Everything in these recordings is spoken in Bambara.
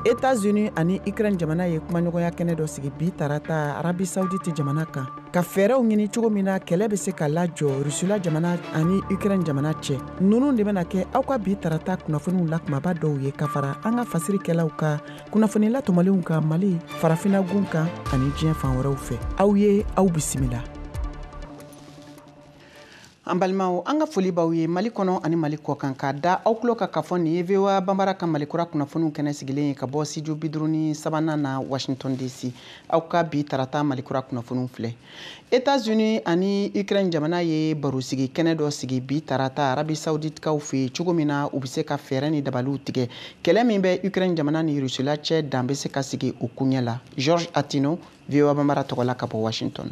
États-Unis ani Ukraine jamana ye kumaɲɔgɔnya kɛnɛ dɔ sigi bi tarata Arabi Saoudite jamana kan ka fɛɛrɛw ɲini cogo min na kɛlɛ bɛ se ka lajɔ Rusila jamana ani Ukraine jamana cɛ. Nunu de bɛna kɛ aw ka bi tarata kunnafoniw la kumaba dɔw ye ka fara an ka fasirikɛlaw ka kunnafoni latɔmɔlenw ka Mali farafinagun kan ani diɲɛ fan wɛrɛw fɛ. Aw ye aw bisimila. An balimaw an ka foli b'aw ye Mali kɔnɔ ani Mali kɔkan ka da aw tulo ka fɔ nin ye VOA Banbara ka Malikura kunnafoniw kɛnɛ sigilen ye ka bɔ studio 53 na Washington DC. Aw ka bi tarata Malikura kunnafoniw filɛ. États-Unis ani Ukraine jamana ye baro sigi kɛnɛ dɔ sigi bi tarata Arabi Saouditekaw fɛ cogo min na u bɛ se ka fɛɛrɛ ni dabaliw tigɛ. Kɛlɛ min bɛ Ukraine jamana ni Rusila cɛ dan bɛ se ka sigi o kuɲɛ la. George Atino, VOA Banbara tɔgɔla ka bɔ Washington.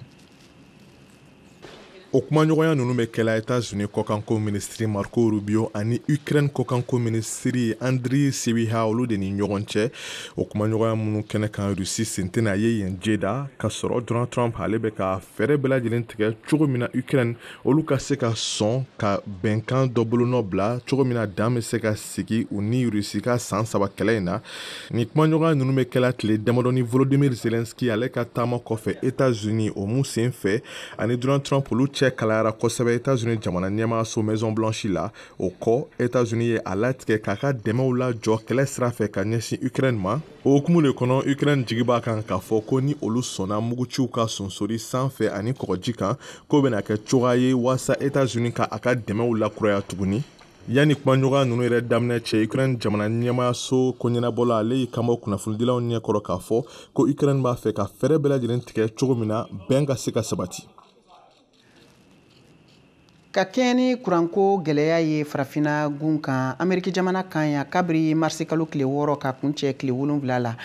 O kumaɲɔgɔnya ninnu bɛ kɛla États-Unis kɔkanko ministri Marco Rubio ani Ukraine kɔkanko ministri Andriy Sybiha olu de ni ɲɔgɔn cɛ. O kumaɲɔgɔnya minnu kɛnɛ kan Rusi sen tɛna ye yen Jeddah ka sɔrɔ Donald Trump ale bɛ ka fɛɛrɛ bɛɛ lajɛlen tigɛ cogo min na Ukraine olu ka se ka sɔn ka bɛnkan dɔ bolonɔ bila cogo min na dan bɛ se ka sigi u ni Rusi ka san 3 kɛlɛ in na. Ni kumaɲɔgɔnya ninnu bɛ kɛla tile damadɔ ni Volodymyr Zelensky ale ka taama kɔfɛ États-Unis o mun sen fɛ ani Donald Trump olu cɛ kalayara kosɛbɛ États-Unis jamana ɲɛmaayaso Maison Blanche la. O kɔ États-Unis ye a latigɛ k'a ka dɛmɛw lajɔ kɛlɛ sira fɛ ka ɲɛsin Ukraine ma. O hukumu de kɔnɔ Ukraine jigi b'a kan k'a fɔ ko ni olu sɔnna muguciw ka sonsori sanfɛ ani kɔgɔji kan k'o bɛna kɛ cogoya ye waasa États-Unis ka a ka dɛmɛw lakuraya tuguni. Yani kumaɲɔgɔnya ninnu yɛrɛ daminɛ cɛ Ukraine jamana ɲɛmaayaso ko ɲɛnabɔla ale y'i kanbɔ kunnafonidilaw ɲɛkɔrɔ k'a fɔ ko Ukraine b'a fɛ ka fɛɛrɛ bɛɛ lajɛlen tigɛ cogo min na bɛn ka se ka sabati. Ka kɛɲɛ ni kuranko gɛlɛya ye farafina gun kan Ameriki jamana kan ya kabiri marisi kalo tile 6 ka kun cɛ tile 7 la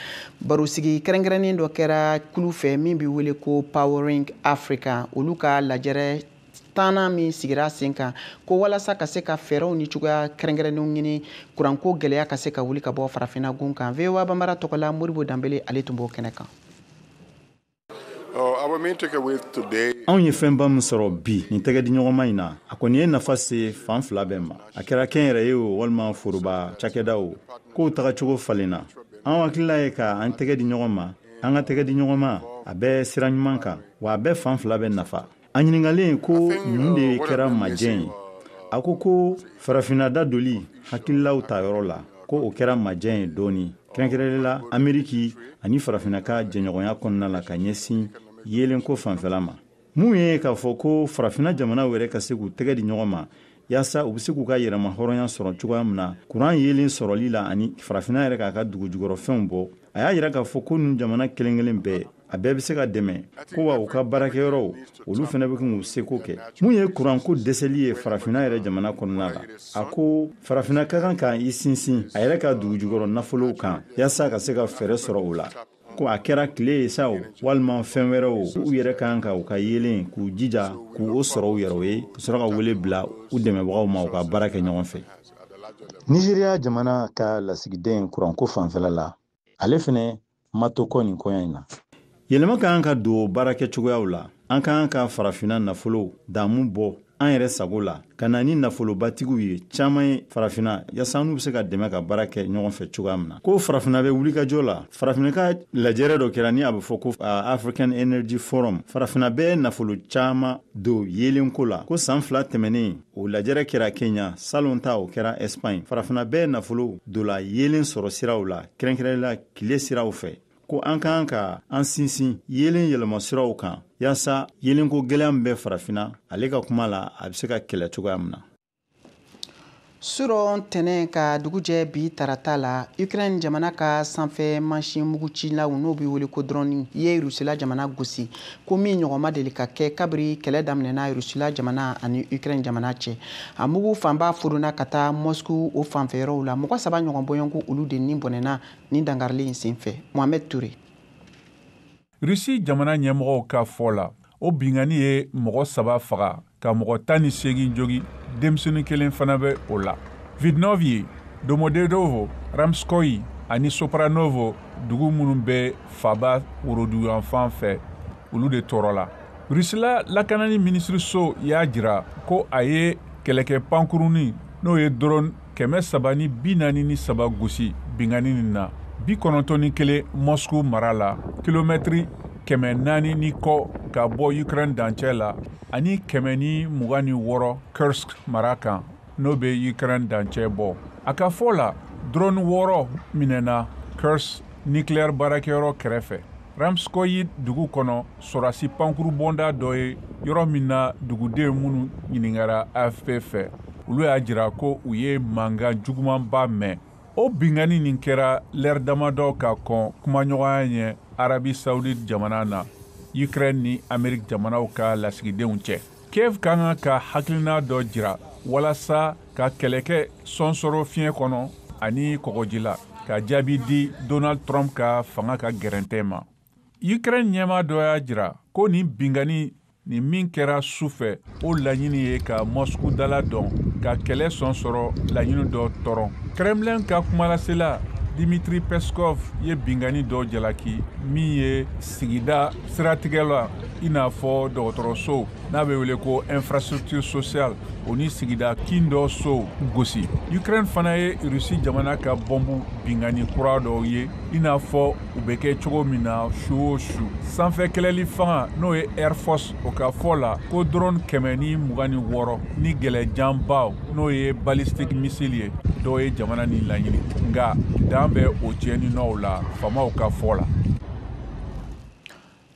baro sigi kɛrɛnkɛrɛnnen dɔ kɛra kulu fɛ min bɛ wele ko Powering Africa olu ka lajɛrɛ tana min sigira sen kan ko walasa ka se ka fɛɛrɛw ni cogoya kɛrɛnkɛrɛnnenw ɲini kuranko gɛlɛya ka se ka wuli ka bɔ farafina gun kan. VOA Banbara tɔgɔla Moribo Danbele ale tun b'o kɛnɛ kan. Anw ye fɛnba min sɔrɔ bi nin tɛgɛ di ɲɔgɔnma in na a kɔni ye nafa se fan fila bɛɛ ma a kɛra kɛn yɛrɛ ye o walima foroba cakɛda o k'o tagacogo falenna an hakilila ye ka an tɛgɛ di ɲɔgɔn ma an ka tɛgɛ di ɲɔgɔn ma a bɛ sira ɲuman kan wa a bɛɛ fan fila bɛ nafa a ɲininkalen ko mun de kɛra majɛn ye a ko farafina da doli hakililaw ta yɔrɔ la ko o kɛra majɛn ye dɔɔni kɛrɛnkɛrɛnla Ameriki ani farafina ka jɛɲɔgɔnya kɔnɔna la ka ɲɛsin yelen ko fanfɛla ma mun ye k'a fɔ ko farafina jamana wɛrɛ ka se k'u tɛgɛ di ɲɔgɔn ma yaasa u bɛ se k'u ka yɛrɛma hɔrɔnya sɔrɔ cogoya min na kuran yelen sɔrɔli la ani farafina yɛrɛ k'a ka dugujukɔrɔfɛnw bɔ a y'a yira k'a fɔ ko nin jamana kelen kelen bɛɛ a bɛɛ bɛ se ka dɛmɛ ko wa u ka baarakɛyɔrɔw olu fana bɛ k'u seko kɛ mun ye kuranko dɛsɛli ye farafina yɛrɛ jamana kɔnɔna la a ko farafina ka kan ka i sinsin a yɛrɛ ka dugujukɔrɔ nafolow kan yaasa ka se ka fɛɛrɛ sɔrɔ o la ko a kɛra tile ye sa walima fɛn wɛrɛw u yɛrɛ kan ka u ka yelen k'u jija k'u sɔrɔ u yɛrɛ ye ka sɔrɔ ka wele bila u dɛmɛbagaw ma u ka baara kɛ ɲɔgɔn fɛ. Nigeria jamana ka lasigiden kuranko fanfɛla la ale fɛnɛ ma to kɔ nin kɔɲɔ in na yɛlɛma ka kan ka don baara kɛ cogoyaw la an kan ka farafina nafolo damu bɔ an yɛrɛ sago la ka na ni nafolobatigiw ye caman ye farafina yaasa n'u bɛ se ka dɛmɛ ka baara kɛ ɲɔgɔn fɛ cogoya min na ko farafina bɛ wulikajɔ la farafina ka lajɛrɛ dɔ kɛra ni a bɛ fɔ ko African Energy Forum farafina bɛ nafolo caman don yelenko la ko san 2 tɛmɛnen o lajɛrɛ kɛra Kenya salon ta o kɛra Espagne farafina bɛ nafolo don la yelen sɔrɔ siraw la kɛrɛnkɛrɛnla tile siraw fɛ ko an kan ka an sinsin yelen yɛlɛma siraw kan yaasa yelenko gɛlɛya min bɛ farafina ale ka kuma la a bɛ se ka kɛlɛ cogoya min na. Suron tɛnɛ ka dugujɛ bi tarata la Ukraine jamana ka sanfɛ mansin mugucilaw n'o bɛ wele ko drone ye Rusila jamana gosi ko min ɲɔgɔnma deli ka kɛ kabiri kɛlɛ daminɛna Rusila jamana ani Ukraine jamana cɛ a mugu fanba furuna ka taa Moscou o fanfɛyɔrɔw la mɔgɔ 3 ɲɔgɔn bɔɲɔgɔnko olu de ni bɔnɛna ni dangarili in senfɛ Mohamed Touré. Rusi jamana ɲɛmɔgɔw ka fɔ la o bingani ye mɔgɔ 3 faga ka mɔgɔ 18 jogi denmisɛnnin kelen fana bɛ o la. Vidnovye, Domodedovo, Ramskoye ani Sopranovo dugu minnu bɛ Faba woroduyanfan fɛ olu de tɔɔrɔ la. Rusila lakanani minisiriso y'a jira ko a ye kɛlɛkɛ pankurunin n'o ye drone 343 gosi bingani nin na 91 Moscou mara la kilomètre 400 ni kɔ ka bɔ Ukraine dancɛ la ani 126 Kursk mara kan n'o bɛ Ukraine dancɛ bɔ. A ka fɔ la drone 6 minɛna Kursk nucléaire baarakɛyɔrɔ kɛrɛfɛ. Ramskoye dugu kɔnɔ sɔrasi pankuru bonda dɔ ye yɔrɔ min na duguden minnu ɲiningara AFP fɛ. Olu y'a jira ko u ye mankan jugumanba mɛn. O bingani nin kɛra l'ère damadɔ ka kɔn kumaɲɔgɔnya ɲɛ Arabi Saoudite jamana na Ukraine ni Amérique jamanaw ka lasigidenw cɛ. Kiev kan ka hakilina dɔ jira walasa ka kɛlɛkɛ sɔnsɔrɔ fiɲɛ kɔnɔ ani kɔgɔji la ka jaabi di Donald Trump ka fanga ka gɛrɛntɛ ma. Ukraine ɲɛma dɔ y'a jira ko nin bingani ni min kɛra sufɛ o laɲini ye ka Moscou dala dɔn ka kɛlɛ sɔnsɔrɔ laɲini dɔ tɔrɔ. Kremlin ka kumalasela Dmitry Peskov ye bingani dɔ jalaki min ye sigida siratigɛ la i n'a fɔ dɔgɔtɔrɔso n'a bɛ wele ko infrastructure sociale o ni sigida kin dɔ so gosi. Ukraine fana ye Rusi jamana ka bɔnbu bingani kura dɔw ye i n'a fɔ u bɛ kɛ cogo min na su o su. Sanfɛ kɛlɛli fanga n'o ye Air Force o ka fɔ la ko drone 126 ni gɛlɛjanbaw n'o ye ballistic missile ye dɔw ye jamana ni laɲini nka dan bɛ o tiɲɛninɔw la famaw ka fɔ la.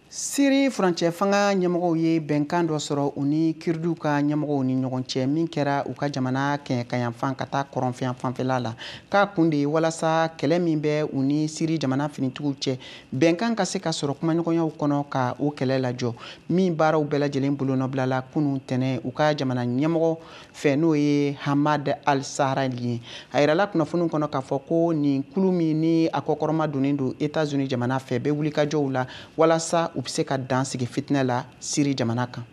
Siri furancɛ fanga ɲɛmɔgɔw ye bɛnkan dɔ sɔrɔ u ni Kurdiw ka ɲɛmɔgɔw ni ɲɔgɔn cɛ min kɛra u ka jamana kɛɲɛkayanfan ka taa kɔrɔnfɛn fanfɛla la k'a kun de walasa kɛlɛ min bɛ u ni Siri jamana finitigiw cɛ bɛnkan ka se ka sɔrɔ kumaɲɔgɔnyaw kɔnɔ ka o kɛlɛ lajɔ min baaraw bɛɛ lajɛlen bolonɔbila la kunun tɛnɛ u ka jamana ɲɛmɔgɔ fɛ n'o ye Hamad al-Sahrali ye. A yirala kunnafoniw kɔnɔ k'a fɔ ko nin kulu min ni a kɔkɔrɔma donnen don États-Unis jamana fɛ bɛ wulikajɔw la walasa u bɛ se ka dan sigi fitinɛ la Siri jamana kan.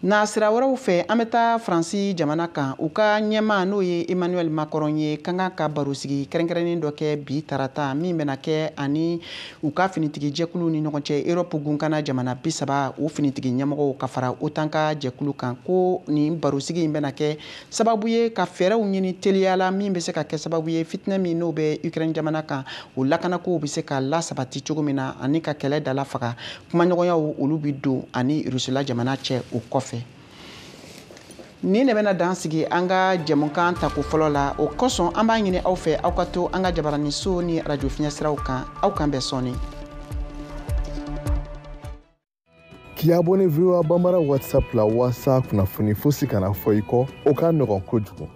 Na sira wɛrɛw fɛ an bɛ taa Faransi jamana kan u ka ɲɛma n'o ye Emmanuel Macron ye kan ka baro sigi kɛrɛnkɛrɛnnen dɔ kɛ bi tarata min bɛna kɛ ani u ka finitigi jɛkulu ni ɲɔgɔn cɛ Europe gunkana jamana 30 o finitigi ɲɛmɔgɔw ka fara OTAN ka jɛkulu kan ko nin baro sigi in bɛna kɛ sababu ye ka fɛɛrɛw ɲini teliyala min bɛ se ka kɛ sababu ye fitinɛ min n'o bɛ Ukraine jamana kan o lakanako bɛ se ka lasabati cogo min na ani ka kɛlɛ dala faga kumaɲɔgɔnyaw olu bi don ani Rusila jamana cɛ o kɔfɛ. Nin de bɛna dan sigi an ka jɛmukan tako fɔlɔ la o kosɔn an b'a ɲini aw fɛ aw ka to an ka jabarani so ni radio fiɲɛ siraw kan aw kan bɛɛ sɔnni. K'i abonné VOA Bambara WhatsApp la walasa kunnafoni fosi kana fɔ i kɔ o ka nɔgɔn kojugu.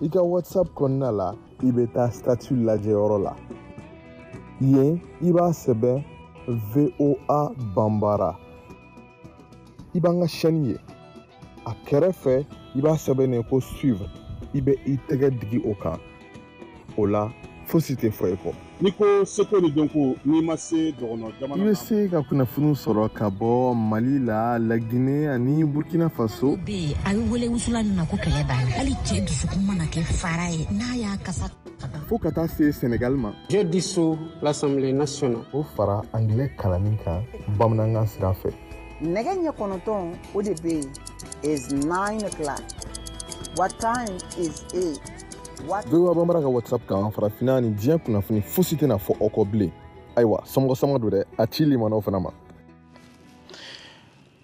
I ka WhatsApp kɔnɔna la i bɛ taa statut lajɛyɔrɔ la. Yen i b'a sɛbɛn VOA Bambara. I b'an ka chaîne ye. A kɛrɛfɛ i b'a sɛbɛnnen ko suivre i bɛ i tɛgɛ digi o kan o la fosi tɛ fɔ i kɔ. Ni ko seko ni dɔnko n'i ma se dɔgɔnɔ jamana I bɛ se ka kunnafoni sɔrɔ ka bɔ Mali la, Laginɛ ani Burkina Faso. Bi a bɛ wele wusula min na ko kɛlɛ banna hali cɛ dusukun mana kɛ fara ye n'a y'a kasa fo ka taa se Sénégal ma. Je dissous l'Assemblée nationale. O fara anglais kalanni kan bamanankan sira fɛ. Nɛgɛ ɲɛ 9 o de bɛ yen is 9 o'clock. What time is it? VOA Bambara ka WhatsApp kan farafinna ni diɲɛ kunnafoni fosi tɛna fɔ aw kɔ bilen. Ayiwa sama don dɛ a ci limanaw fana ma.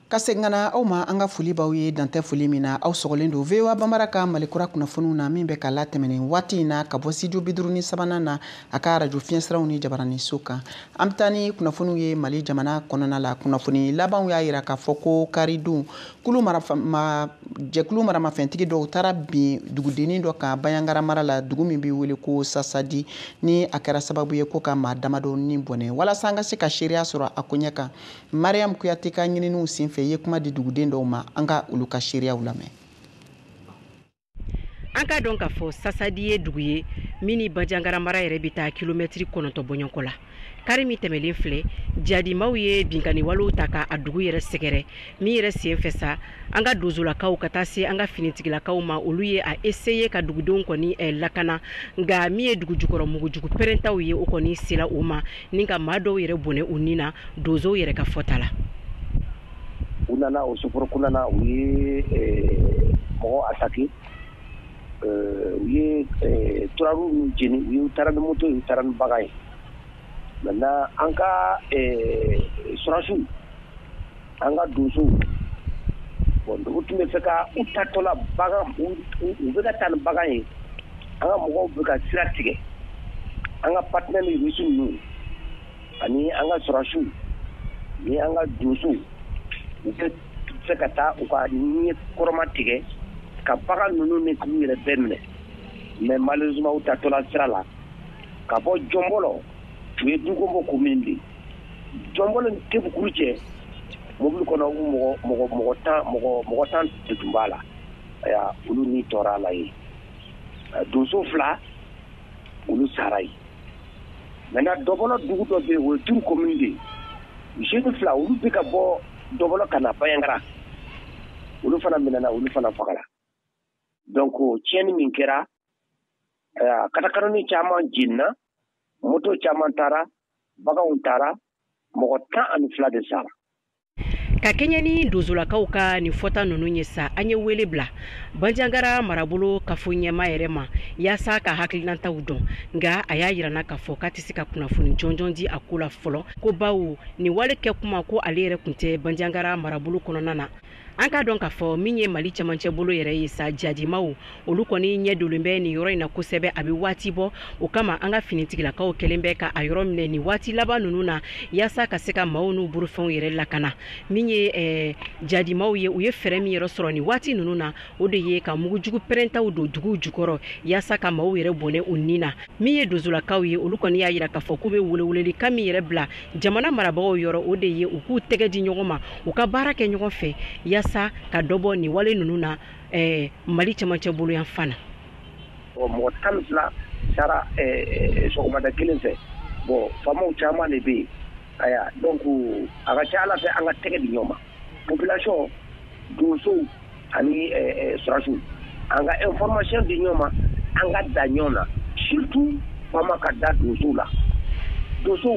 Ka segin ka na aw ma an ka foli b'aw ye dantɛ foli min na aw sɔgɔlen don VOA Bambara ka malikura kunnafoniw na min bɛ ka latɛmɛ nin waati in na ka bɔ studio 53 na a ka radio fiɲɛ siraw ni jabarani so kan. An bɛ taa ni kunnafoniw ye Mali jamana kɔnɔna la kunnafoni labanw y'a jira k'a fɔ ko karidon jɛkulu maramafɛntigi dɔw taara bin dugudennin dɔ kan Bayangara mara la dugu min bɛ wele ko Sasadi ni a kɛra sababu ye ko ka maa damadɔ ni bɔnɛ walasa an ka se ka seereya sɔrɔ a ko ɲɛ kan Mariam Kuyate ka ɲininiw senfɛ ye kuma di duguden dɔw ma an ka olu ka seereyaw lamɛn. An ka dɔn k'a fɔ Sasadi ye dugu ye min ni Bandiagara mara yɛrɛ bɛ taa kilomɛtiri 9 bɔɲɔgɔnko la. Kari min tɛmɛlen filɛ jadimaw ye binkaniwalew ta k'a dugu yɛrɛ sɛgɛrɛ min yɛrɛ sen fɛ sa an ka dozolakaw ka taa se an ka finitigilakaw ma olu ye a essayer ka dugudenw kɔni lakana nka min ye dugu jukɔrɔ mugujugu pɛrɛntaw ye o kɔni sera o ma ni ka maa dɔw yɛrɛ bɔnɛ u ni na dozow yɛrɛ ka fɔta la. U nana o suforoku nana u ye mɔgɔ attaqué u ye turabu min jeni u ye taara ni moto u taara ni bagan ye maintenant an ka surasiw an ka donsow bon u tun bɛ fɛ ka u tatɔla bagan u bɛ ka taa ni bagan ye an ka mɔgɔw bɛ ka sira tigɛ an ka partenaires russe ninnu ani an ka surasiw ni an ka donsow u bɛ fɛ ka taa u ka ɲɛ kɔrɔma tigɛ ka bagan ninnu ni k'u yɛrɛ bɛɛ minɛ mais malheureusement u tatɔla sira la ka bɔ jɔnbɔlɔ u ye dukonbɔ commune de jɔnbɔlɔ ni tebukuru cɛ mobili kɔnɔ mɔgɔ tan de tun b'a la aya olu ni tɔɔrɔ la ye donso 2 olu sara ye maintenant dɔbɔlɔ dugu dɔ bɛ yen o ye turu commune de jeune 2 olu bɛ ka bɔ dɔbɔlɔ ka na Bayangara olu fana minɛna olu fana fagara donc tiɲɛni min kɛra katakarani caman jenina moto caman taara baganw taara mɔgɔ 12 de sara ka kɛɲɛ ni donsolakaw ka nin fɔta ninnu ye sa an ye wele bila Bandiagara marabolo kafo ɲɛma yɛrɛ ma yaasa ka hakilinataw dɔn nka a y'a yirana k'a fɔ k'a tɛ se ka kunnafoni jɔnjɔn di a ko la fɔlɔ ko bawo nin wale kɛ kuma ko ale yɛrɛ kun tɛ Bandiagara marabolo kɔnɔna na an ka dɔn k'a fɔ min ye Mali cɛmancɛ bolo yɛrɛ ye sa jadimaw olu kɔni ɲɛ dolen bɛ nin yɔrɔ in na kosɛbɛ a bɛ waati bɔ o kama an ka finitigilakaw kɛlen bɛ ka a yɔrɔ minɛ nin waati laban ninnu na yaasa ka se ka maaw n'u burufɛnw yɛrɛ lakana min ye jadimaw ye u ye fɛrɛ min yɛrɛ sɔrɔ nin waati ninnu na o de ye ka mugujugu pɛrɛntaw don duguw jukɔrɔ yaasa ka maaw yɛrɛ bɔnɛ u nin na min ye donsolakaw ye olu kɔni y'a yira k'a fɔ k'u bɛ weleweleli kan min yɛrɛ bila jamana marabagaw yɔrɔ o de ye u k'u tɛgɛ di ɲɔgɔn ma u ka baara kɛ ɲɔgɔn fɛ yaasa ka dɔbɔ nin wale ninnu na Mali cɛmancɛ bolo yan fana mɔgɔ 12 sara sɔgɔmada kelen fɛ bon faamaw caman de bɛ yen aya donc a ka ca Ala fɛ an ka tɛgɛ di ɲɔgɔn ma population donsow ani surasiw an ka information di ɲɔgɔn ma an ka da ɲɔgɔn na surtout faama ka da donsow la donsow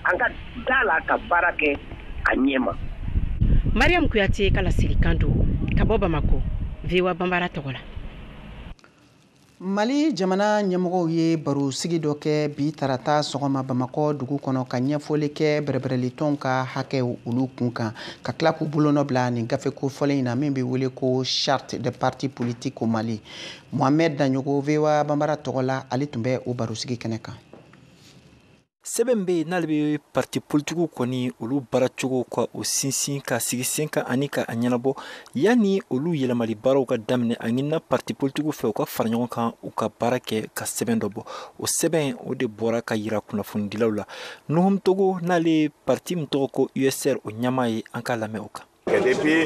an ka da la ka baara kɛ a ɲɛ ma Mariam Kuyate kala sirikan do ka bɔ Bamako VOA Bambara tɔgɔ la Mali jamana ɲɛmɔgɔw ye baro sigi dɔ kɛ bi tarata sɔgɔma Bamakɔ dugu kɔnɔ ka ɲɛfɔli kɛ bɛrɛbɛrɛlitɔnw ka hakɛw olu kun kan ka tila k'u bolonɔ bila nin gafe kofɔlen in na min bɛ wele ko charte des partis politiques au Mali Mohamed Danyogo VOA Bambara tɔgɔ la ale tun bɛ o baro sigi kɛnɛ kan sɛbɛn bɛ yen n'ale bɛ parti politiques kɔni olu baaracogo ka o sinsin ka sigi sen kan ani ka a ɲɛnabɔ yanni olu yɛlɛmali baaraw ka daminɛ a ɲinina parti politiques fɛ u ka fara ɲɔgɔn kan u ka baara kɛ ka sɛbɛn dɔ bɔ o sɛbɛn o de bɔra ka yira kunnafonidilaw la Nuhum Togo n'ale parti min tɔgɔ ko USR o ɲɛmaa ye an ka lamɛn o kan depuis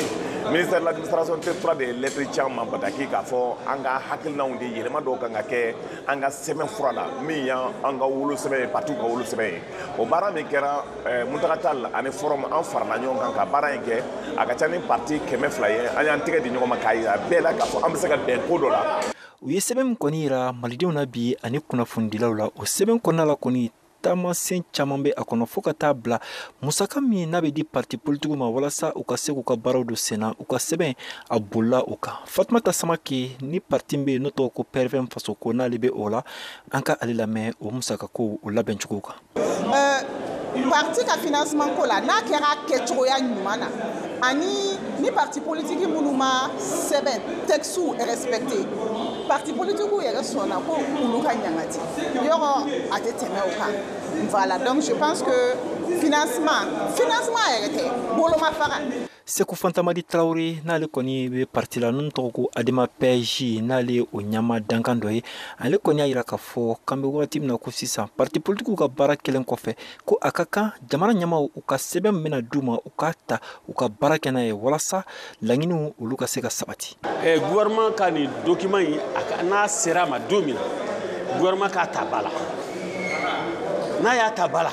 ministère de l'administration territoriale de lettres caman bataki k'a fɔ an ka hakilinaw de yɛlɛma dɔw kan ka kɛ an ka sɛbɛn fura la min y'an ka wolo sɛbɛn ye parti ka wolo sɛbɛn ye o baara min kɛra Muntaka Tall ani forum an farala ɲɔgɔn kan ka baara in kɛ a ka ca ni parti 200 ye an y'an tɛgɛ di ɲɔgɔn ma k'a yira bɛɛ la k'a fɔ an bɛ se ka bɛn ko dɔ la u ye sɛbɛn min kɔni yira malidenw na bi ani kunnafonidilaw la o sɛbɛn kɔnɔna la kɔni taamasen caman bɛ a kɔnɔ fo ka taa bila musaka min n'a bɛ di parti politiques ma walasa u ka se k'u ka baaraw don senna u ka sɛbɛn a bolila o kan Fatumata Samake ni parti bɛ yen n'o tɔgɔ ko PRFM faso ko n'ale bɛ o la an ka ale lamɛn o musakako o labɛncogo kan parti ka financement ko la n'a kɛra kɛcogoya ɲuman na ani ni parti politique minnu ma sɛbɛn textes respecté parti politique yɛrɛ sɔnna ko olu ka ɲangati yɔrɔ a tɛ tɛmɛ o kan voilà donc je pense que financement yɛrɛ tɛ boloma faga Sekou Fantamadi Traoré n'ale kɔni bɛ parti la n'o tɔgɔ ko Adema PJ n'ale o ɲama dankan dɔ ye ale kɔni y'a yira k'a fɔ k'an bɛ wagati min na ko sisan parti politiques ka baara kɛlen kɔfɛ ko a ka kan jamana ɲɛmaaw u ka sɛbɛn min bɛna d'u ma u k'a ta u ka baara kɛ n'a ye walasa laɲiniw olu ka se ka sabati. Gouvernement ka nin document in n'a sera ma don min na gouvernement k'a ta ba la n'a y'a ta ba la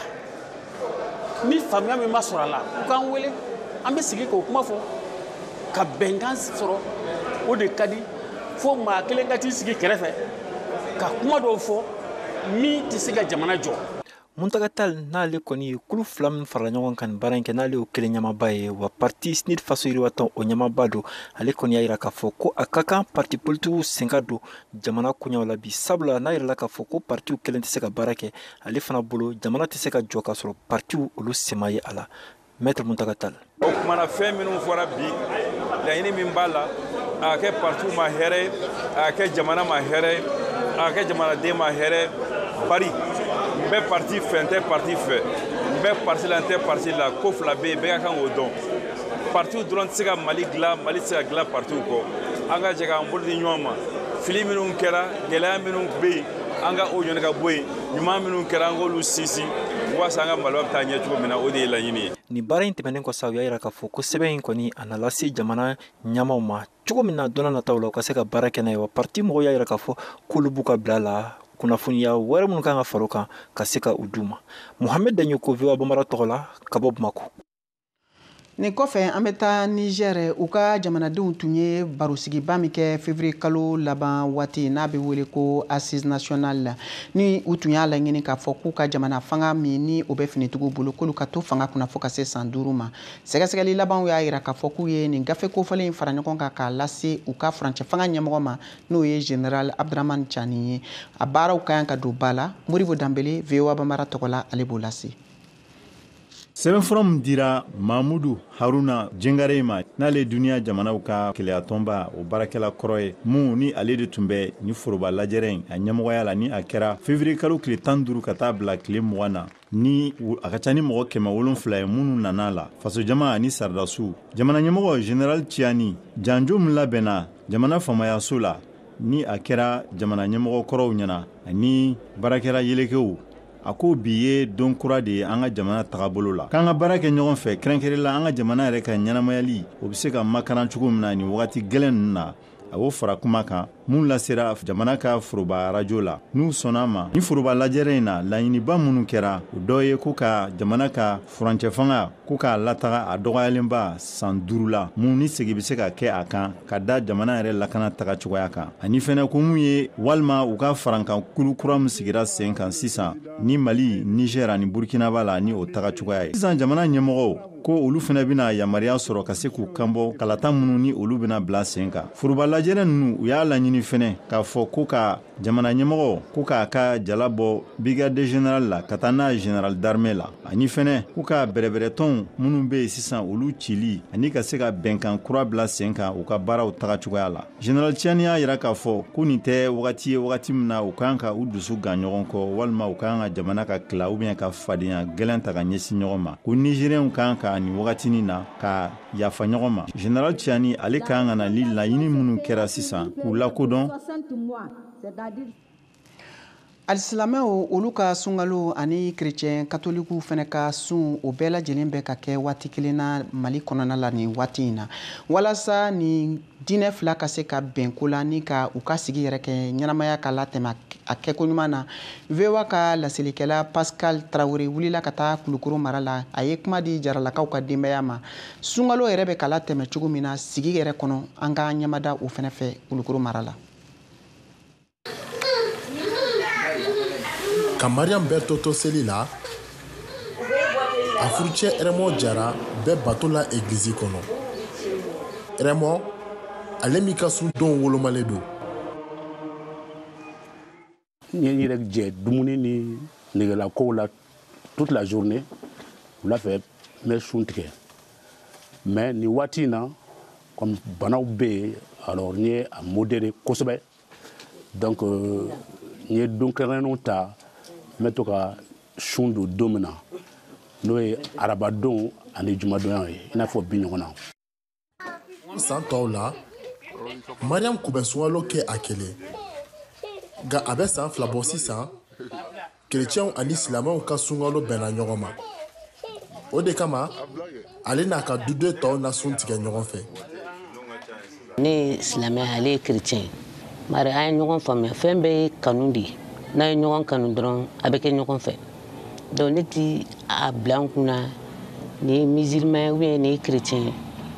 ni faamuya min ma sɔrɔ a la u k'an wele. An bɛ sigi k'o kuma fɔ ka bɛnkan sɔrɔ o de ka di fo maa kelen ka t'i sigi kɛrɛfɛ ka kuma dɔw fɔ min tɛ se ka jamana jɔ. Muntagatal n'ale kɔni kulu fila min farala ɲɔgɔn kan baara in kɛ n'ale y'o kelen ɲamaba ye wa parti SNID faso yiriwatɔn o ɲamaba don ale kɔni y'a yira k'a fɔ ko a ka kan parti politigiw sen ka don jamana koɲɛw la bi sabula n'a yirala k'a fɔ ko partiw kelen tɛ se ka baara kɛ ale fana bolo jamana tɛ se ka jɔ k'a sɔrɔ partiw olu sema ye a la Maître Muntagatal. O kumana fɛn minnu fɔra bi laɲini min b'a la a kɛ partiw ma hɛrɛ a kɛ jamana ma hɛrɛ a kɛ jamanaden ma hɛrɛ bari n bɛ parti fɛ n tɛ parti fɛ n bɛ parti la n tɛ parti la ko fila bɛ yen bɛɛ ka kan k'o dɔn partiw dɔrɔn tɛ se ka Mali dilan Mali tɛ se ka dilan partiw kɔ an ka jɛ k'an bolo di ɲɔgɔn ma fili minnu kɛra gɛlɛya minnu bɛ yen an ka o ɲɔni ka bɔ yen ɲuman minnu kɛra an k'olu sinsin waasa an ka Mali bɛ taa ɲɛ cogo min na o de ye laɲini ye. Ni baara in tɛmɛnen kɔ sa u y'a yira k'a fɔ ko sɛbɛn in kɔni a na lase jamana ɲɛmaaw ma cogo min na dɔnna nataw la u ka se ka baara kɛ n'a ye wa parti mɔgɔw y'a yira k'a fɔ k'olu b'u ka bila la kunnafoniya wɛrɛ minnu kan ka fara o kan ka se ka u d'u ma. Mohamed Danyoko VOA Bambara tɔgɔ la ka bɔ Bamako. Nin kɔfɛ an bɛ taa Niger u ka jamanadenw tun ye barosigiba min kɛ février kalo laban waati n'a bɛ wele ko assise nationale la ni u tun y'a laɲini k'a fɔ k'u ka jamana fanga min ni o bɛ finitigiw bolo k'olu ka to fanga kunna fo ka se san 5 ma sɛgɛsɛgɛli labanw y'a yira k'a fɔ k'u ye nin gafe kofɔlen in fara ɲɔgɔn kan k'a lase u ka furancɛ fanga ɲɛmɔgɔ ma n'o ye général Abdraman Tchani ye a baaraw ka kan ka don ba la Moribo Dambele VOA Bambara tɔgɔ la ale b'o lase. sɛbɛnfura min dira Mamudu Haruna Jengare ma n'ale duniya jamanaw ka kɛlɛyatɔnba o baarakɛla kɔrɔ ye mun ni ale de tun bɛ ni foroba lajɛrɛ in a ɲɛmɔgɔya la ni a kɛra février kalo tile 15 ka taa bila tile 20 na ni a ka ca ni mɔgɔ 700 ye minnu nana la faso jama ani saridasiw jamana ɲɛmɔgɔ général Tchani janjo min labɛnna jamana famayaso la ni a kɛra jamana ɲɛmɔgɔ kɔrɔw ɲɛna ani baarakɛla yelekew a ko bi ye don kura de ye an ka jamana tagabolo la k'an ka baara kɛ ɲɔgɔn fɛ kɛrɛnkɛrɛnla an ka jamana yɛrɛ ka ɲɛnamayali o bɛ se ka makaran cogo min na ni wagati gɛlɛn ninnu na a y'o fara kuma kan mun lasera jamana ka foroba radio la n'u sɔnna ma ni foroba lajɛrɛ in na laɲiniba minnu kɛra o dɔ ye ko ka jamana ka furancɛ fanga ko k'a lataga a dɔgɔyalenba san 5 la mun ni segi bɛ se ka kɛ a kan ka da jamana yɛrɛ lakana taga cogoya kan ani fɛnɛ ko mun ye walima u ka farankan kulu kura min sigira sen kan sisan ni Mali Niger ani Burkina b'a la ni o taga cogoya ye sisan jamana ɲɛmɔgɔw ko olu fɛnɛ bɛna yamaruya sɔrɔ ka se k'u kanbɔ kalata minnu ni olu bɛna bila sen kan foroba lajɛrɛ ninnu u y'a laɲini fɛnɛ k'a fɔ ko ka jamana ɲɛmɔgɔ ko k'a ka jala bɔ brigade général la ka taa n'a général d'armée la ani fɛnɛ ko ka bɛrɛbɛrɛtɔnw minnu bɛ yen sisan olu cili ani ka se ka bɛnkan kura bila sen kan u ka baaraw taga cogoya la général Tchani y'a yira k'a fɔ ko nin tɛ wagati ye wagati min na u kan ka u dusu gan ɲɔgɔn kɔ walima u kan ka jamana ka tila ubiyɛn ka fadenya gɛlɛn ta ka ɲɛsin ɲɔgɔn ma ko nigérien kan ka ni wagatinin na ka yafa ɲɔgɔn ma général Tchani ale kan ka na li laɲini minnu kɛra sisan k'u lakodɔn alisilamɛw olu ka sunkalo ani chrétien katolikiw fɛnɛ ka sun o bɛɛ lajɛlen bɛ ka kɛ waati kelen na Mali kɔnɔna la nin waati in na walasa ni diinɛ fila ka se ka bɛn ko la ni ka u ka sigi yɛrɛ kɛ ɲɛnamaya ka latɛmɛ a kɛko ɲuman na VOA ka laselikɛla Pascal Traoré wulila ka taa Kulukoro mara la a ye kuma di jaralakaw ka denbaya ma sunkalo yɛrɛ bɛ ka latɛmɛ cogo min na sigi yɛrɛ kɔnɔ an ka ɲɛmada o fɛnɛ fɛ Kulukoro mara la. Ka Mariam Bertoto seli la a furucɛ Remo Jara bɛɛ bato la église kɔnɔ Remo ale mi ka sun don wolomalen don n ye n yɛrɛ jɛ dumuni ni negelakow la toute la journée wula fɛ n bɛ sun tigɛ mais nin waati in na comme banaw bɛ yen alors n ye a modéré kosɛbɛ donc n ye don kɛrɛnnenw ta n bɛ to ka sun don don min na n'o ye arabadon ani jumadonya ye i n'a fɔ bi ɲɔgɔn na. san tɔw la Mariam kun bɛ sunkalo kɛ a kelen nka a bɛ san 2 bɔ sisan kerecɛnw ani silamɛw ka sunkalo bɛnna ɲɔgɔn ma o de kama ale n'a ka duden tɔw na sun tigɛ ɲɔgɔn fɛ. ne ye silamɛ ale ye kerecɛn bari an ye ɲɔgɔn faamuya fɛn bɛɛ ye kanu de ye n'a ye ɲɔgɔn kanu dɔrɔn a bɛ kɛ ɲɔgɔn fɛ donc ne ti a bila n kunna ni ye musulman ou bien ni ye kerecɛn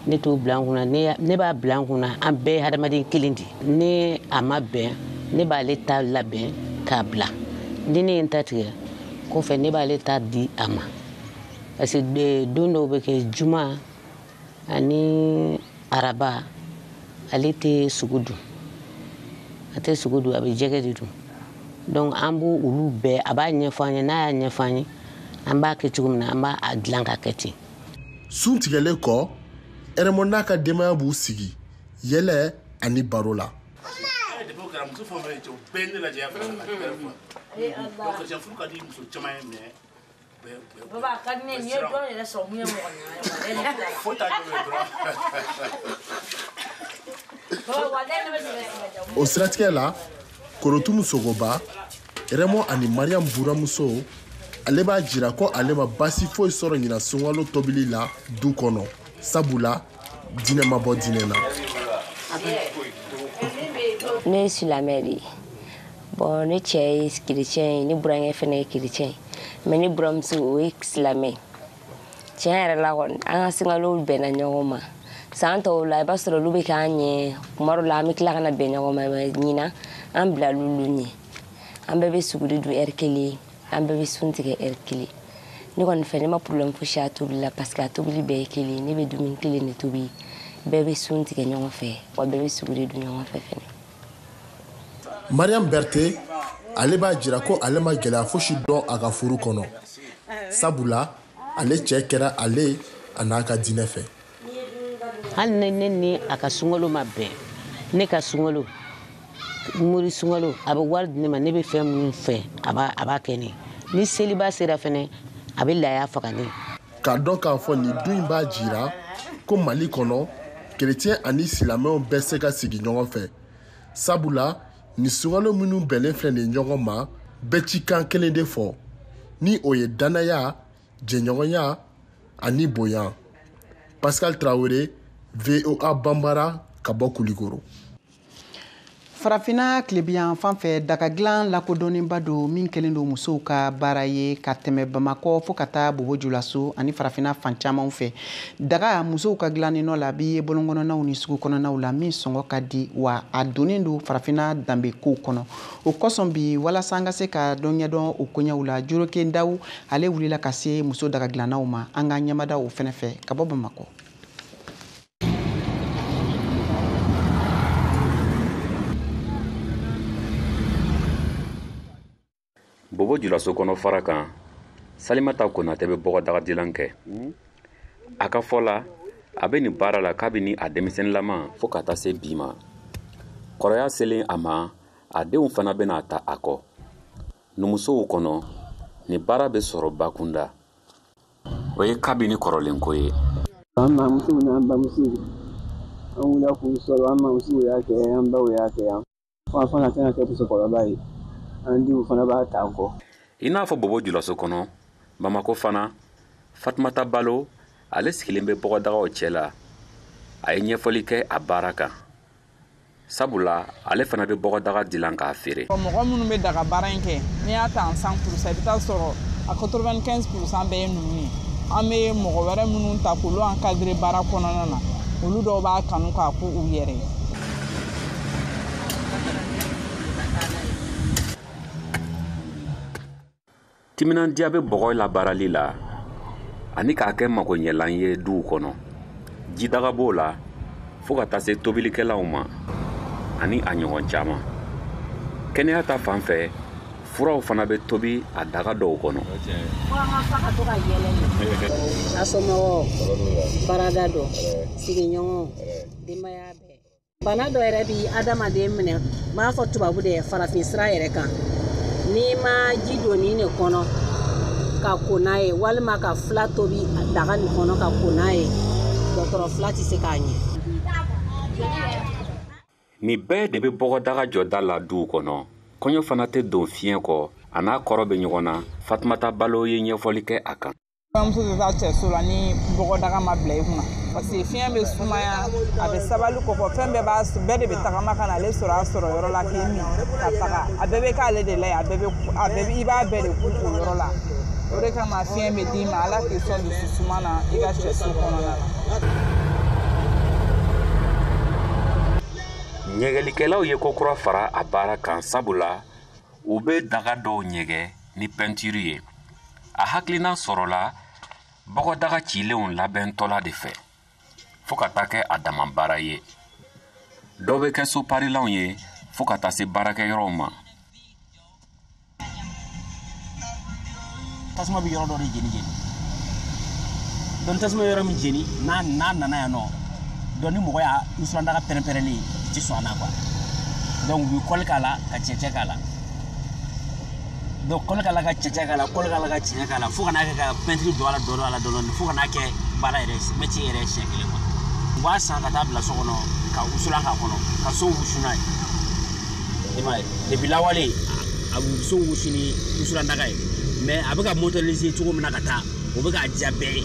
ne t'o bila n kunna ne b'a bila n kunna an bɛɛ ye hadamaden kelen de ni a ma bɛn ne b'ale ta labɛn k'a bila ni ne ye n ta tigɛ kɔfɛ ne b'ale ta di a ma parce que don dɔw bɛ kɛ juma ani araba ale tɛ sogo dun a tɛ sogo dun a bɛ jɛgɛ de dun donc an b'o olu bɛɛ a b'a ɲɛfɔ an ye n'a y'a ɲɛfɔ an ye an b'a kɛ cogo min na an b'a dilan ka kɛ ten. Sun tigɛlen kɔ Eremo n'a ka denbaya b'u sigi yɛlɛ ani baro la. O siratigɛ la Korotumu Sogoba Eremo ani Mariam buramuso ale b'a jira ko ale ma basi foyi sɔrɔ ɲina sunkalo tobili la du kɔnɔ sabula dinɛ ma bɔ dinɛ na. Ne silamɛ de bon ne cɛ ye chrétien ne burankɛ fɛnɛ ye chrétien mais ne buramuso o ye silamɛ tiɲɛ yɛrɛ la kɔni an ka sunkalo bɛnna ɲɔgɔn ma san tɔw la i b'a sɔrɔ olu bɛ k'an ɲɛ kuma dɔw la an bɛ tila ka na bɛn ɲɔgɔn ma ɲina an bila olu ɲɛ an bɛɛ bɛ suguri dun heure kelen an bɛɛ bɛ sun tigɛ heure kelen ne kɔni fɛ ne ma problème fosi a tobili la parce que a tobili bɛɛ ye kelen ne bɛ dumuni kelen de tobi bɛɛ bɛ sun tigɛ ɲɔgɔn fɛ wa bɛɛ bɛ suguri dun ɲɔgɔn fɛ fɛnɛ. Mariam Berté ale b'a jira ko ale ma gɛlɛya fosi dɔn a ka furu kɔnɔ sabula ale cɛ kɛra ale a n'a ka diinɛ fɛ. hali ne ni a ka sunkalo ma bɛn ne ka sunkalo mori sunkalo a bɛ wari di ne ma ne bɛ fɛn minnu fɛ a b'a kɛ ne ni seliba sera fɛnɛ a bɛ laya faga ne. K'a dɔn k'a fɔ nin du in b'a jira ko Mali kɔnɔ chrétien ani silamɛw bɛɛ se ka sigi ɲɔgɔn fɛ sabula ni sunkalo minnu bɛnlen filɛ nin ɲɔgɔn ma bɛɛ ci kan kelen de fɔ ni o ye danaya jɛɲɔgɔnya ani bonya. Pascal Traoré, VOA Bambara, ka bɔ Kulikoro. Farafina kilebiyan fan fɛ daga dilan lakodɔnnenba don min kɛlen don musow ka baara ye ka tɛmɛ Bamakɔ fo ka taa Bobojulaso ani farafina fan camanw fɛ. Daga musow ka dilannen nɔ la a bɛ bɔlɔnkɔnɔnaw ni sugu kɔnɔnaw la min sɔngɔ ka di wa a donnen don farafina danbe kow kɔnɔ. O kosɔn bi walasa an ka se ka dɔn ɲɛdɔn o koɲɛw la Joroke Ndaw ale wulila ka se muso daga dilannaw ma an ka ɲɛmada o fɛnɛ fɛ ka bɔ Bamakɔ. Bobojulaso kɔnɔ fara kan Salimata Konate bɛ bɔgɔdaga dilan kɛ a ka fɔ la a bɛ nin baara la kabini a denmisɛnninlama fo ka taa se bi ma kɔrɔya selen a ma a denw fana bɛna ta a kɔ numusow kɔnɔ nin baara bɛ sɔrɔ bakunda o ye kabini kɔrɔlenko ye. An mamuso n'an bamuso an wulila k'u sɔrɔ an mamuso y'a kɛ an baw y'a kɛ yan fo an fana tɛna kɛ musokɔrɔba ye. I n'a fɔ Bobojulaso kɔnɔ Bamako fana Fatumata Balo ale sigilen bɛ bɔgɔdagaw cɛ la a ye ɲɛfɔli kɛ a baara kan sabula ale fana bɛ bɔgɔdaga dilan k'a feere. Mɔgɔ minnu bɛ daga baara in kɛ n'i y'a ta en 100% i bɛ taa sɔrɔ a 95% bɛɛ ye ninnu ye an bɛ mɔgɔ wɛrɛ minnu ta k'olu encadrer baara kɔnɔna na olu dɔw b'a kanu k'a k'u yɛrɛ ye. Timinandiya bɛ bɔgɔ labaarali la ani k'a kɛ magoɲɛlan ye duw kɔnɔ jidaga b'o la fo ka taa se tobilikɛlaw ma ani a ɲɔgɔn caman kɛnɛya ta fan fɛ furaw fana bɛ tobi a daga dɔw kɔnɔ. A somɔgɔw barada dɔ sigiɲɔgɔn denbaya bɛɛ bana dɔ yɛrɛ bi adamaden minɛ n b'a fɔ tubabu de farafin sira yɛrɛ kan n'i ma ji don nin de kɔnɔ ka ko n'a ye walima ka fila tobi daga nin kɔnɔ ka ko n'a ye dɔgɔtɔrɔ fila tɛ se k'a ɲɛ. Nin bɛɛ de bɛ bɔgɔdaga jɔda la duw kɔnɔ kɔɲɔ fana tɛ don fiɲɛ kɔ a n'a kɔrɔ bɛ ɲɔgɔn na Fatumata Balo ye ɲɛfɔli kɛ a kan. Bamuso tɛ taa cɛso la ni bɔgɔdaga ma bila i kunna parce que fiɲɛ bɛ sumaya a bɛ sabali kɔfɛ fɛn bɛɛ de bɛ tagama ka na ale sɔrɔ a sɔrɔ yɔrɔ la k'i min ka taga a bɛɛ bɛ k'ale de la ye i b'a bɛɛ de k'u o yɔrɔ la o de kama fiɲɛ bɛ d'i ma ala k'i sɔn dusu suma na i ka cɛso kɔnɔna la. Ɲɛgɛlikɛlaw ye kokura fara a baara kan sabula u bɛ daga dɔw ɲɛgɛ ni pɛntiri ye a hakilina sɔrɔla bɔgɔdaga cilenw labɛntɔla de fɛ fɔɔ ka taa kɛ a dama baara ye. dɔw bɛ kɛ soparilanw ye fɔɔ ka taa se baarakɛyɔrɔw ma. tasuma bɛ yɔrɔ dɔ de jeni donc tasuma yɔrɔ min jeni n'a nana yan nɔ donc ni mɔgɔ y'a wusulandaga pɛrɛn-pɛrɛnlen i tɛ sɔn a na quoi donc u bɛ kɔli k'a la ka cɛncɛn k'a la donc kɔli k'a la ka cɛncɛn k'a la kɔli k'a la ka cɛncɛn k'a la fo ka n'a kɛ ka pɛntiri don a la dɔɔnin fo ka n'a kɛ baara yɛrɛ métier yɛrɛ siɲɛ kelen quoi u b'a san ka taa bila so kɔnɔ ka wusulan k'a kɔnɔ ka so wusu n'a ye i m'a ye depuis lawale a bɛ so wusu ni wusulandaga ye mais a bɛ ka motoriser cogo min na ka taa o bɛ k'a diya bɛɛ ye.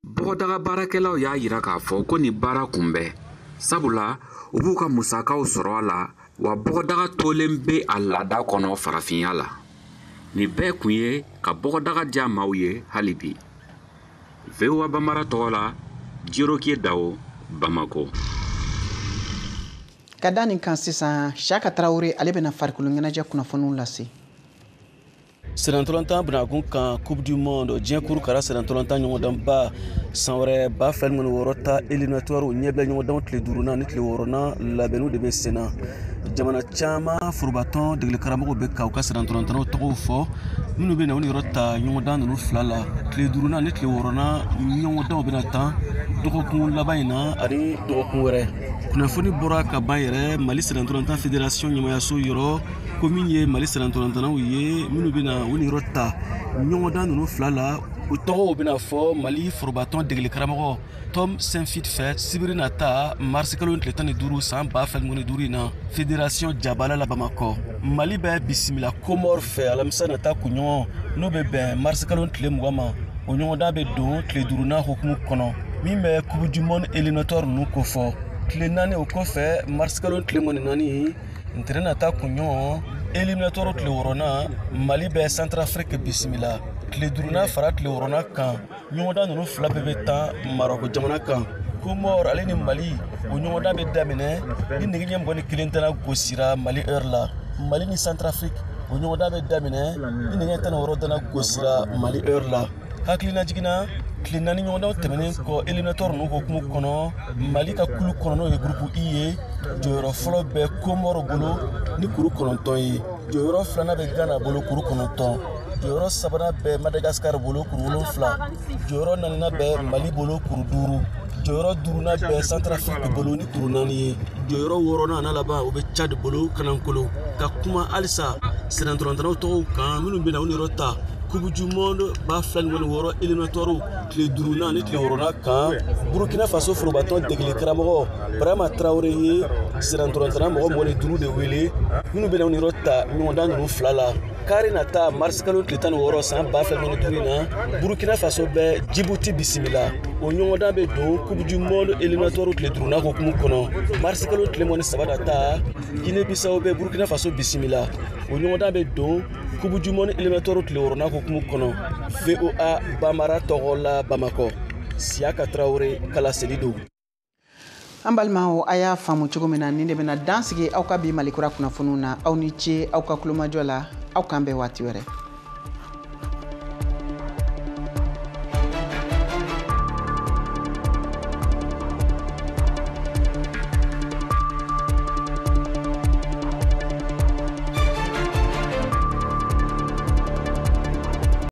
bɔgɔdaga baarakɛlaw y'a yira k'a fɔ ko ni baara kunbɛn sabula u b'u ka musakaw sɔrɔ a la wa bɔgɔdaga tolen bɛ a laada kɔnɔ farafinya la. nin bɛɛ kun ye ka bɔgɔdaga diya maaw ye hali bi. VOA Bambara tɔgɔ la Jirokie Dawo, Bamako. Ka da nin kan sisan Siyaka Tarawele ale bɛna farikolo ɲɛnajɛ kunnafoniw lase. Sɛnɛntɔlɔntan benakun kan Coupe du Monde diɲɛ kuru kara sɛnɛntɔlɔntan ɲɔgɔndanba san wɛrɛ 2026 ta éliminatoire ɲɛbila ɲɔgɔndanw tile 5nan ni tile 6nan labɛnniw de bɛ sen na. Jamana caman forobatɔn degeli karamɔgɔw bɛ ka u ka sɛnɛntɔlɔntanaw tɔgɔw fɔ minnu bɛ na u ni yɔrɔ ta ɲɔgɔndan ninnu 2 la tile 5nan ni tile 6nan ɲɔgɔndanw bɛna tan dɔgɔkun laban in na ani dɔgɔkun wɛrɛ. Kunnafoni bɔra ka ban yɛrɛ Mali sɛnɛntɔlɔntan fédération ɲɛmayaso yɔrɔ ko min ye Mali sɛnɛntɔlɔntanaw ye minnu bɛ na u ni yɔrɔ ta ɲɔgɔndan ninnu 2 la u tɔgɔw bɛna fɔ Mali forobatɔn degeli karamɔgɔ Tom Saint-Fit Sibiri nata mars kalo tile 15 san 2025 in na fédération Jabala la Bamakɔ. Mali bɛ bisimila Comore fɛ alamisa nata kunɲɔgɔn n'o bɛ bɛn mars kalo tile 20 ma o ɲɔgɔndan bɛ don tile 5nan hukumu kɔnɔ min bɛ Coupe du Monde éliminatoire ninnu ko fɔ. Tile 4 o kɔfɛ mars kalo tile 24 ntɛnɛn nata kunɲɔgɔn éliminatoire tile 6nan Mali bɛ Centrafrique bisimila. Tile 5nan fara tile 6nan kan ɲɔgɔndan ninnu 2 bɛɛ bɛ tan Marɔku jamana kan. Comore ale ni Mali o ɲɔgɔndan bɛ daminɛ ni nɛgɛ ɲɛ 21 tɛna gosira Mali heure la. Mali ni Centrafrique o ɲɔgɔndan bɛ daminɛ ni nɛgɛ 16 tɛna gosira Mali heure la. Hakilina jiginna tile 4 ɲɔgɔndanw tɛmɛnen kɔ éliminatoire ninnu hukumu kɔnɔ Mali ka kulu kɔnɔ n'o ye groupe I ye jɔyɔrɔ fɔlɔ bɛ Comore bolo ni kuru 9 ye. Jɔyɔrɔ 2nan bɛ Ghana bolo kuru 9. Jɔyɔrɔ 3nan bɛ Madagascar bolo kuru 7. Jɔyɔrɔ 4nan bɛ Mali bolo kuru 5. Jɔyɔrɔ 5nan bɛ Centrafrique bolo ni kuru 4 ye. Jɔyɔrɔ 6nan n'a laban o bɛ Tchad bolo Kanankolo. Ka kuma halisa sɛnɛntɔlɔntanaw tɔgɔw kan minnu bɛ na u ni yɔrɔ ta Coupe du Monde 2026 éliminatoire tile 5nan ni tile 6nan kan Burkina Faso forobatɔn degeli karamɔgɔ Brahima Traoré ye sɛnɛntɔlɔntana mɔgɔ 25 de wele minnu bɛ na u ni yɔrɔ ta ɲɔgɔndan ninnu 2 la. Kari nata mars kalo tile 16 san 2025 na Burkina Faso bɛ Djibouti bisimila. O ɲɔgɔndan bɛ don Coupe du Monde éliminatoire tile 5nan hukumu kɔnɔ. Mars kalo tile 13 nata Guinée Bissau bɛ Burkina Faso bisimila. O ɲɔgɔndan bɛ don Coupe du Monde éliminatoire tile 6nan hukumu kɔnɔ. VOA Bambara tɔgɔ la Bamakɔ. Siyaka Tarawele kala seli don. An balimaw a y'a faamu cogo min na nin de bɛna dansigi aw ka bi Malikura kunnafoniw na aw ni ce aw ka kulomajɔ la aw k'an bɛn waati wɛrɛ.